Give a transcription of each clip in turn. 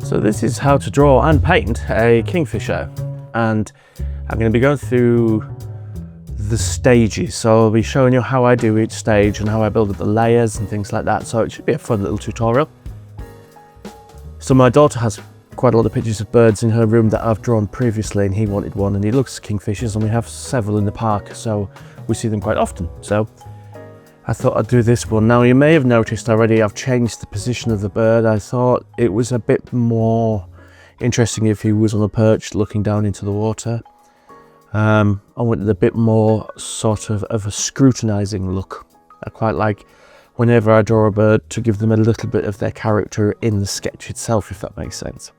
So this is how to draw and paint a kingfisher, and I'm going to be going through the stages. So I'll be showing you how I do each stage and how I build up the layers and things like that. So it should be a fun little tutorial. So my daughter has quite a lot of pictures of birds in her room that I've drawn previously, and he wanted one, and he looks kingfishers, and we have several in the park, so we see them quite often. So I thought I'd do this one. Now you may have noticed already I've changed the position of the bird. I thought it was a bit more interesting if he was on a perch looking down into the water. I wanted a bit more sort of a scrutinizing look. I quite like whenever I draw a bird to give them a little bit of their character in the sketch itself, if that makes sense.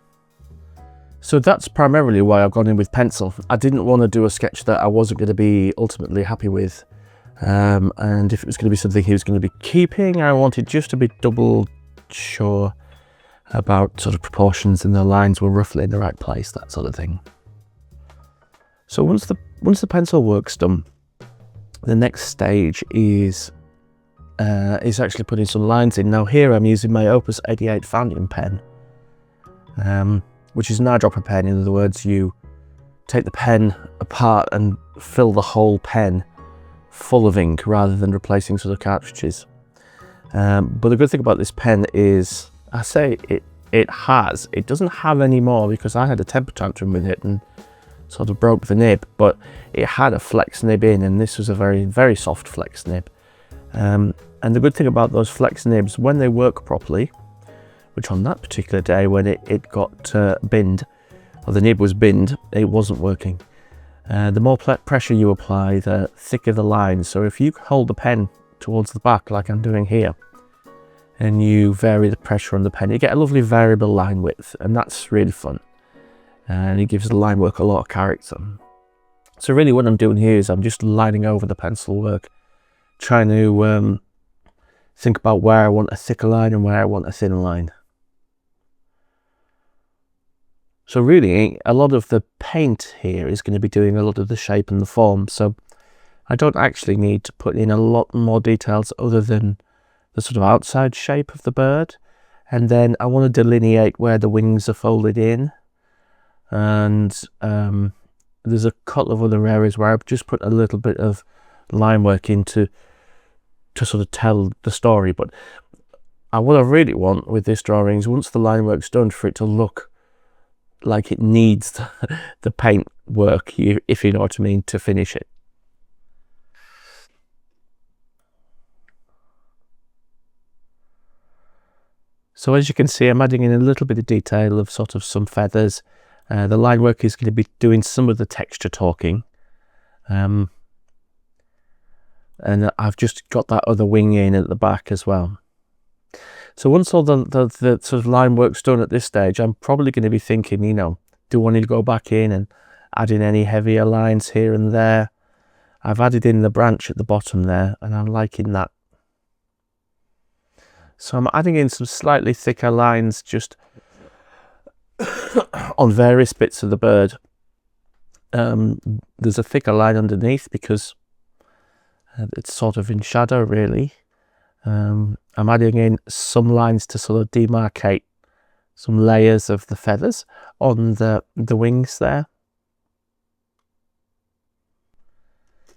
So that's primarily why I've gone in with pencil. I didn't want to do a sketch that I wasn't going to be ultimately happy with. And if it was going to be something he was going to be keeping, I wanted just to be double sure about sort of proportions and the lines were roughly in the right place, that sort of thing. So once the pencil work's done, the next stage is actually putting some lines in. Now here I'm using my Opus 88 fountain pen, which is an eyedropper pen. In other words, you take the pen apart and fill the whole pen full of ink rather than replacing sort of cartridges. But the good thing about this pen is, I say it doesn't have any more, because I had a temper tantrum with it and sort of broke the nib, but it had a flex nib in, and this was a very, very soft flex nib. And the good thing about those flex nibs, when they work properly, which on that particular day when it got binned, or the nib was binned, it wasn't working. The more pressure you apply, the thicker the line. So if you hold the pen towards the back like I'm doing here, and you vary the pressure on the pen, you get a lovely variable line width, and that's really fun. And it gives the line work a lot of character. So really what I'm doing here is I'm just lining over the pencil work, trying to think about where I want a thicker line and where I want a thinner line. So really, a lot of the paint here is going to be doing a lot of the shape and the form. So I don't actually need to put in a lot more details other than the sort of outside shape of the bird. And then I want to delineate where the wings are folded in. And there's a couple of other areas where I've just put a little bit of line work in to sort of tell the story. But what I really want with this drawing is, once the line work's done, for it to look like it needs the paint work, if you know what I mean, to finish it. So as you can see, I'm adding in a little bit of detail of sort of some feathers. The line work is going to be doing some of the texture talking. And I've just got that other wing in at the back as well. So once all the sort of line work's done at this stage, I'm probably going to be thinking, you know, do I need to go back in and add in any heavier lines here and there? I've added in the branch at the bottom there, and I'm liking that. So I'm adding in some slightly thicker lines just on various bits of the bird. There's a thicker line underneath because it's sort of in shadow, really. I'm adding in some lines to sort of demarcate some layers of the feathers on the wings there.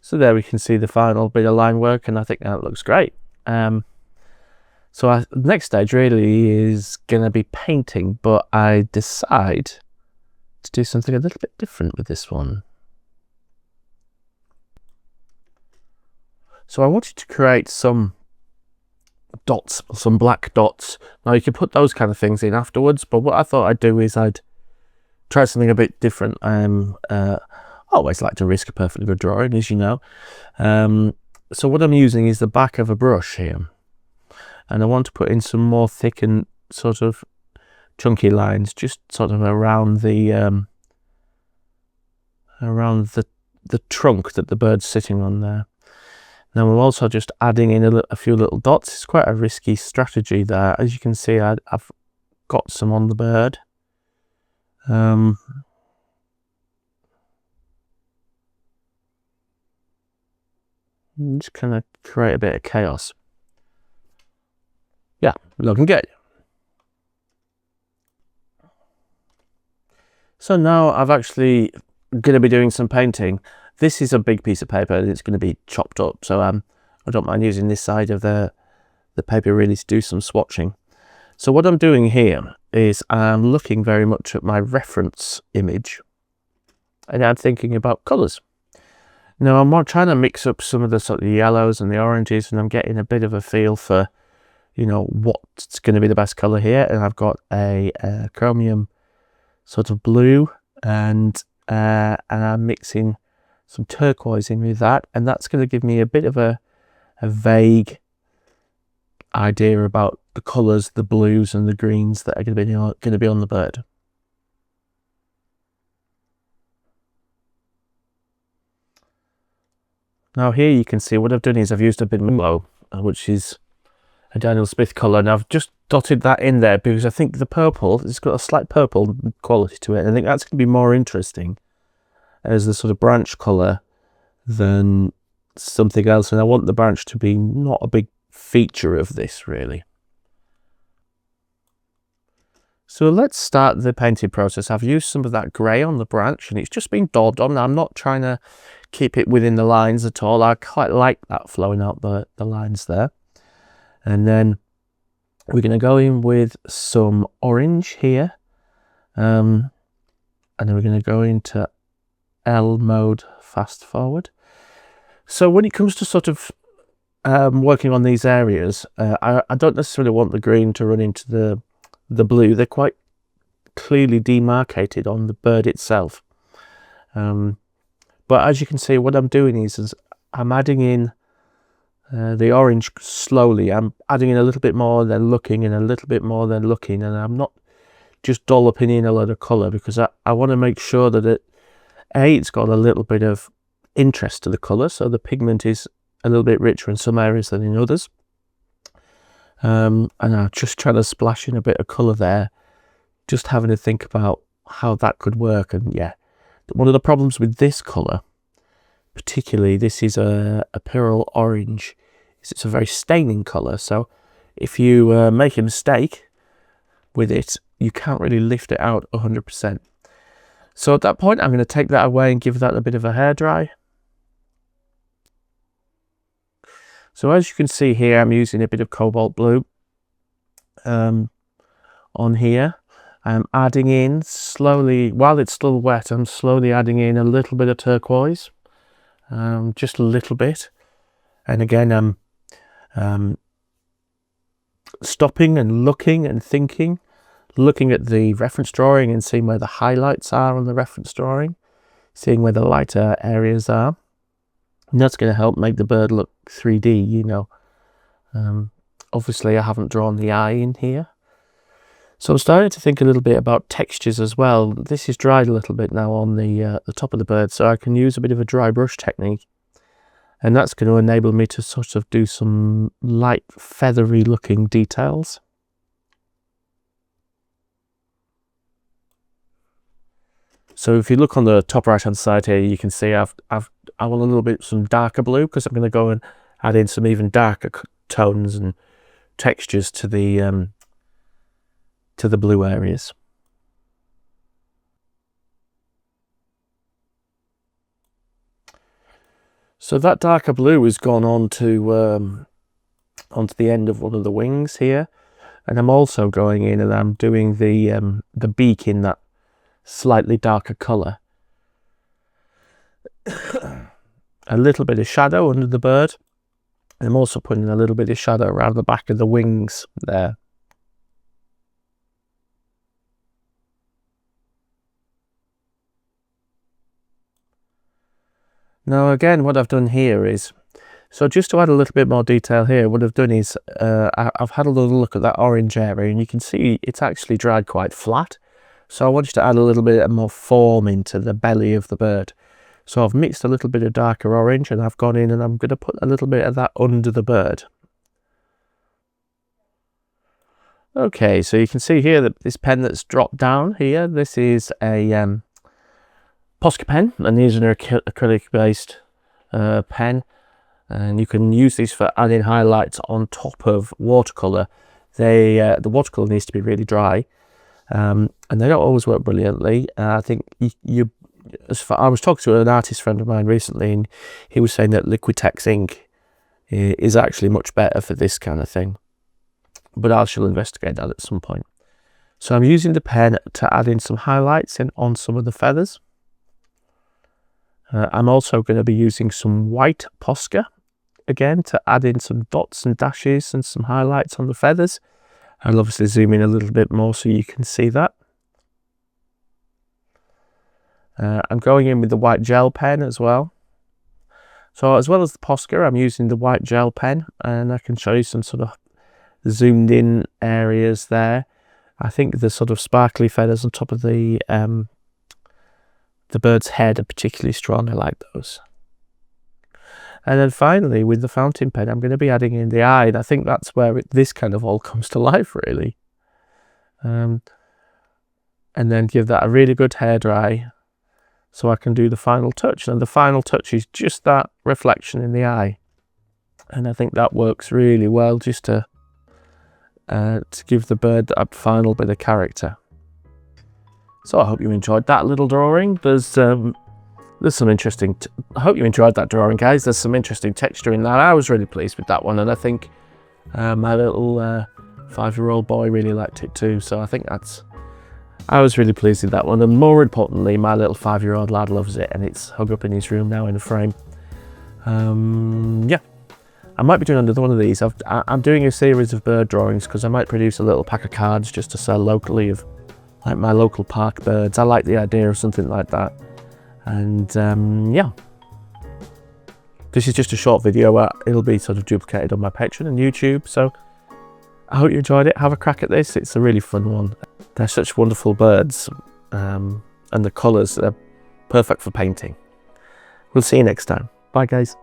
So there we can see the final bit of line work, and I think that looks great. So the next stage really is going to be painting, but I decide to do something a little bit different with this one. So I wanted to create some dots, some black dots. Now you can put those kind of things in afterwards, but what I thought I'd do is I'd try something a bit different. I always like to risk a perfectly good drawing, as you know. So what I'm using is the back of a brush here, and I want to put in some more thick and sort of chunky lines, just sort of around the trunk that the bird's sitting on there. Now I'm also just adding in a few little dots. It's quite a risky strategy there. As you can see, I've got some on the bird. I'm just kind of create a bit of chaos. Yeah, looking good. So now I've actually going to be doing some painting. This is a big piece of paper and it's going to be chopped up, so I don't mind using this side of the paper really to do some swatching. So what I'm doing here is I'm looking very much at my reference image and I'm thinking about colours. Now I'm trying to mix up some of the sort of yellows and the oranges, and I'm getting a bit of a feel for, you know, what's going to be the best colour here. And I've got a chromium sort of blue, and I'm mixing some turquoise in with that, and that's going to give me a bit of a vague idea about the colours, the blues and the greens that are going to be on the bird. Now here you can see what I've done is I've used a bit of yellow, which is a Daniel Smith colour, and I've just dotted that in there because I think the purple, it's got a slight purple quality to it, and I think that's going to be more interesting as the sort of branch colour than something else, and I want the branch to be not a big feature of this really. So let's start the painting process. I've used some of that grey on the branch and it's just been daubed on. I'm not trying to keep it within the lines at all. I quite like that flowing out the lines there. And then we're going to go in with some orange here, and then we're going to go into L mode fast forward. So when it comes to sort of working on these areas, I don't necessarily want the green to run into the blue. They're quite clearly demarcated on the bird itself. But as you can see, what I'm doing is I'm adding in the orange slowly. I'm adding in a little bit more, then looking, and a little bit more, then looking, and I'm not just dolloping in a lot of colour, because I want to make sure that it's got a little bit of interest to the colour, so the pigment is a little bit richer in some areas than in others. And I'm just trying to splash in a bit of colour there, just having to think about how that could work. And yeah, one of the problems with this colour, particularly, this is a pearl orange, is it's a very staining colour, so if you make a mistake with it, you can't really lift it out 100%. So at that point I'm going to take that away and give that a bit of a hair dry. So as you can see here, I'm using a bit of cobalt blue on here. I'm adding in slowly, while it's still wet, I'm slowly adding in a little bit of turquoise, just a little bit. And again, I'm stopping and looking and thinking, looking at the reference drawing and seeing where the highlights are on the reference drawing, seeing where the lighter areas are. And that's going to help make the bird look 3D, you know. Obviously I haven't drawn the eye in here. So I'm starting to think a little bit about textures as well. This is dried a little bit now on the top of the bird, so I can use a bit of a dry brush technique. And that's going to enable me to sort of do some light feathery looking details. So if you look on the top right hand side here, you can see I want a little bit some darker blue, because I'm going to go and add in some even darker tones and textures to the blue areas. So that darker blue has gone on to onto the end of one of the wings here, and I'm also going in and I'm doing the beak in that slightly darker colour. A little bit of shadow under the bird. I'm also putting a little bit of shadow around the back of the wings there. Now again, what I've done here is, so just to add a little bit more detail here, what I've done is I've had a little look at that orange area, and you can see it's actually dried quite flat. So I wanted to add a little bit more form into the belly of the bird. So I've mixed a little bit of darker orange, and I've gone in and I'm going to put a little bit of that under the bird. Okay, so you can see here that this pen that's dropped down here, this is a Posca pen, and these are an acrylic based pen, and you can use these for adding highlights on top of watercolour. The watercolour needs to be really dry, and they don't always work brilliantly. I think I was talking to an artist friend of mine recently, and he was saying that Liquitex ink is actually much better for this kind of thing, but I shall investigate that at some point. So I'm using the pen to add in some highlights on some of the feathers. I'm also going to be using some white Posca again to add in some dots and dashes and some highlights on the feathers. I'll obviously zoom in a little bit more so you can see that. I'm going in with the white gel pen as well. So as well as the Posca, I'm using the white gel pen, and I can show you some sort of zoomed in areas there. I think the sort of sparkly feathers on top of the bird's head are particularly strong. I like those. And then finally, with the fountain pen, I'm going to be adding in the eye, and I think that's where this kind of all comes to life, really. And then give that a really good hair dry, so I can do the final touch. And the final touch is just that reflection in the eye, and I think that works really well, just to give the bird that final bit of character. So I hope you enjoyed that little drawing. There's some interesting, I hope you enjoyed that drawing, guys. There's some interesting texture in that. I was really pleased with that one, and I think my little 5-year-old boy really liked it too. So I think I was really pleased with that one, and more importantly, my little 5-year-old lad loves it, and it's hung up in his room now in a frame. Yeah, I might be doing another one of these. I'm doing a series of bird drawings because I might produce a little pack of cards just to sell locally of like my local park birds. I like the idea of something like that. And yeah, this is just a short video. It'll be sort of duplicated on my Patreon and YouTube. So I hope you enjoyed it. Have a crack at this. It's a really fun one. They're such wonderful birds, and the colours are perfect for painting. We'll see you next time. Bye, guys.